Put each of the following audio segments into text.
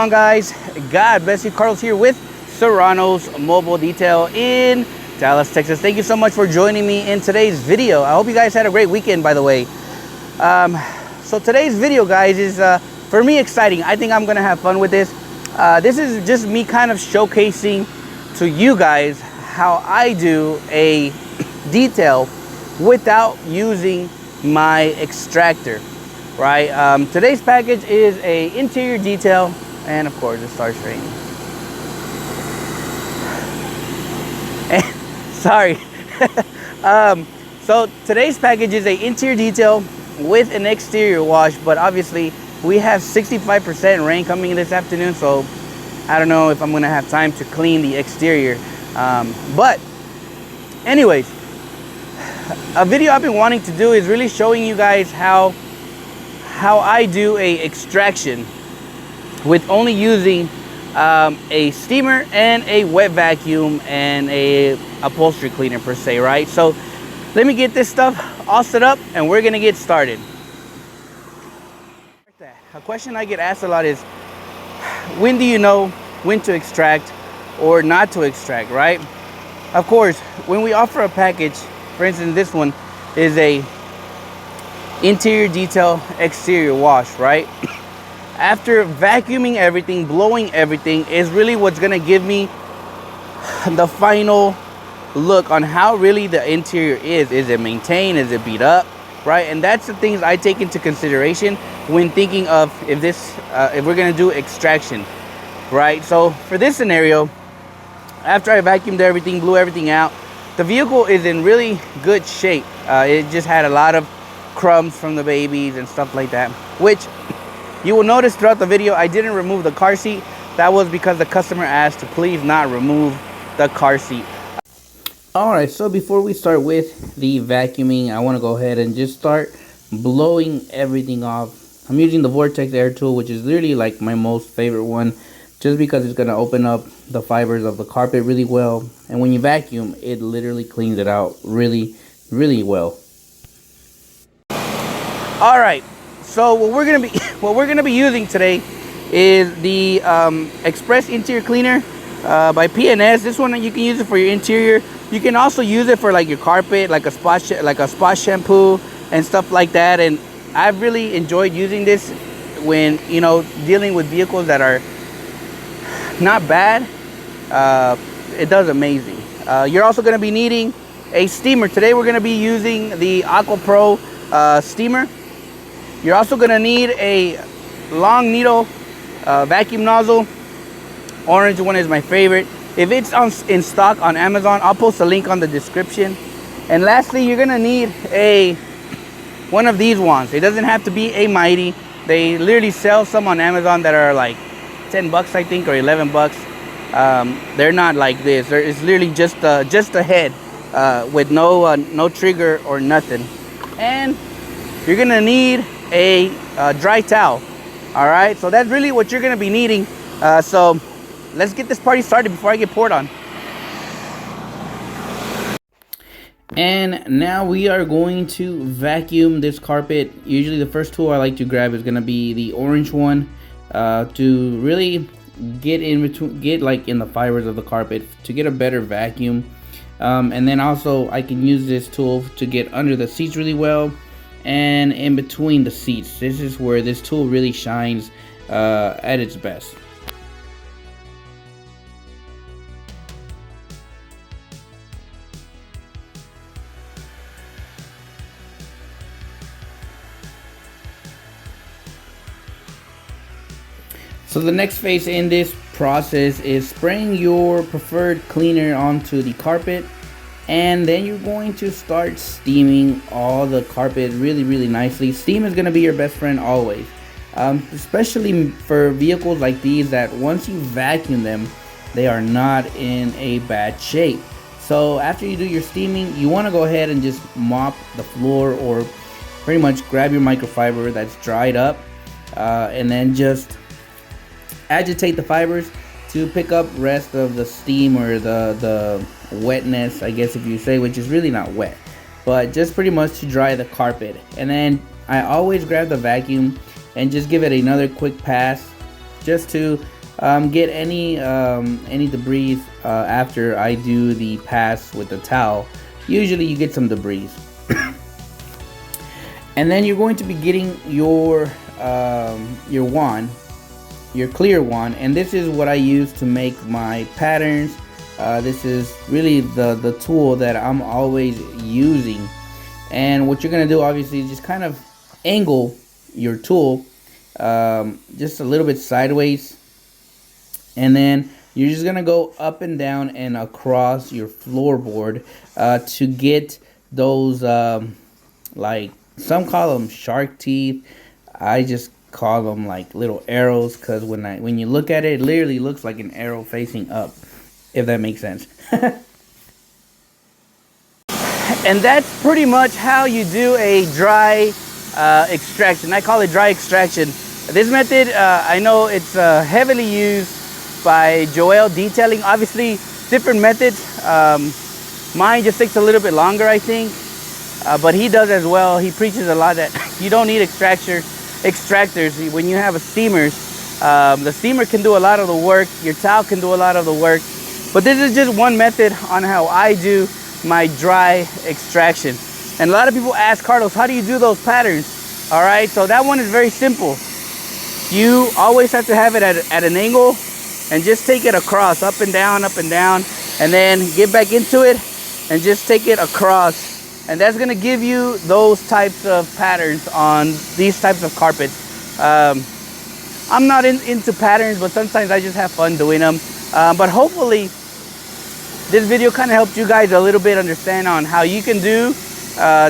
on, guys? God bless you. Carlos here with Serranos Mobile Detail in Dallas, Texas. Thank you so much for joining me in today's video. I hope you guys had a great weekend, by the way. So today's video, guys, is for me exciting. I think I'm gonna have fun with this. This is just me kind of showcasing to you guys how I do a detail without using my extractor. Right, today's package is a interior detail, and of course it starts raining. Sorry. So today's package is a interior detail with an exterior wash, but obviously we have 65% rain coming this afternoon, so I don't know if I'm gonna have time to clean the exterior. But anyways, a video I've been wanting to do is really showing you guys how I do a extraction with only using a steamer and a wet vacuum and a upholstery cleaner per se, right? So let me get this stuff all set up and we're gonna get started. A question I get asked a lot is, when do you know when to extract or not to extract, right? Of course, when we offer a package, for instance, this one is a interior detail exterior wash, right? After vacuuming everything, blowing everything is really what's gonna give me the final look on how really the interior is. Is it maintained? Is it beat up? Right? And that's the things I take into consideration when thinking of if we're gonna do extraction, right? So for this scenario, after I vacuumed everything, blew everything out, the vehicle is in really good shape. It just had a lot of crumbs from the babies and stuff like that, which you will notice throughout the video I didn't remove the car seat. That was because the customer asked to please not remove the car seat. Alright, so before we start with the vacuuming, I want to go ahead and just start blowing everything off. I'm using the Vortex air tool, which is literally like my most favorite one, just because it's going to open up the fibers of the carpet really well, and when you vacuum it literally cleans it out really well. All right, so what we're gonna be using today is the Express Interior Cleaner by P&S. This one, you can use it for your interior. You can also use it for like your carpet, like a spot shampoo and stuff like that. And I've really enjoyed using this when, you know, dealing with vehicles that are not bad. It does amazing. You're also gonna be needing a steamer. Today we're gonna be using the Aqua Pro steamer. You're also gonna need a long needle vacuum nozzle. Orange one is my favorite. If it's in stock on Amazon, I'll post a link on the description. And lastly, you're gonna need one of these ones. It doesn't have to be a Mighty. They literally sell some on Amazon that are like 10 bucks, I think, or 11 bucks. They're not like this. It's literally just a head with no trigger or nothing. And you're gonna need a dry towel. All right, so that's really what you're gonna be needing. So let's get this party started before I get poured on. And now we are going to vacuum this carpet. Usually the first tool I like to grab is gonna be the orange one, to really get like in the fibers of the carpet to get a better vacuum. And then also I can use this tool to get under the seats really well and in between the seats. This is where this tool really shines at its best. So the next phase in this process is spraying your preferred cleaner onto the carpet, and then you're going to start steaming all the carpet really nicely. Steam is going to be your best friend always, especially for vehicles like these that once you vacuum them, they are not in a bad shape. So after you do your steaming, you want to go ahead and just mop the floor, or pretty much grab your microfiber that's dried up, and then just agitate the fibers to pick up rest of the steam or the wetness, I guess if you say, which is really not wet, but just pretty much to dry the carpet. And then I always grab the vacuum and just give it another quick pass just to get any debris after I do the pass with the towel. Usually you get some debris. And then you're going to be getting your wand, your clear wand, and this is what I use to make my patterns. This is really the tool that I'm always using. And what you're gonna do, obviously, is just kind of angle your tool just a little bit sideways, and then you're just gonna go up and down and across your floorboard to get those like, some call them shark teeth. I just call them like little arrows, because when you look at it, it literally looks like an arrow facing up, if that makes sense. And that's pretty much how you do a dry extraction. I call it dry extraction. This method, I know it's heavily used by Joel detailing. Obviously, different methods. Mine just takes a little bit longer, I think. But he does as well. He preaches a lot that you don't need extractors. When you have a steamers, the steamer can do a lot of the work. Your towel can do a lot of the work. But this is just one method on how I do my dry extraction. And a lot of people ask, Carlos, how do you do those patterns? All right, so that one is very simple. You always have to have it at an angle and just take it across, up and down, and then get back into it and just take it across. And that's gonna give you those types of patterns on these types of carpets. I'm not into patterns, but sometimes I just have fun doing them. But hopefully this video kind of helped you guys a little bit understand on how you can do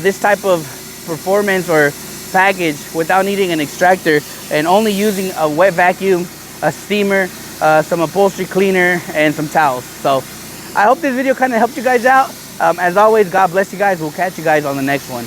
this type of performance or package without needing an extractor and only using a wet vacuum, a steamer, some upholstery cleaner, and some towels. So I hope this video kind of helped you guys out. As always, God bless you guys. We'll catch you guys on the next one.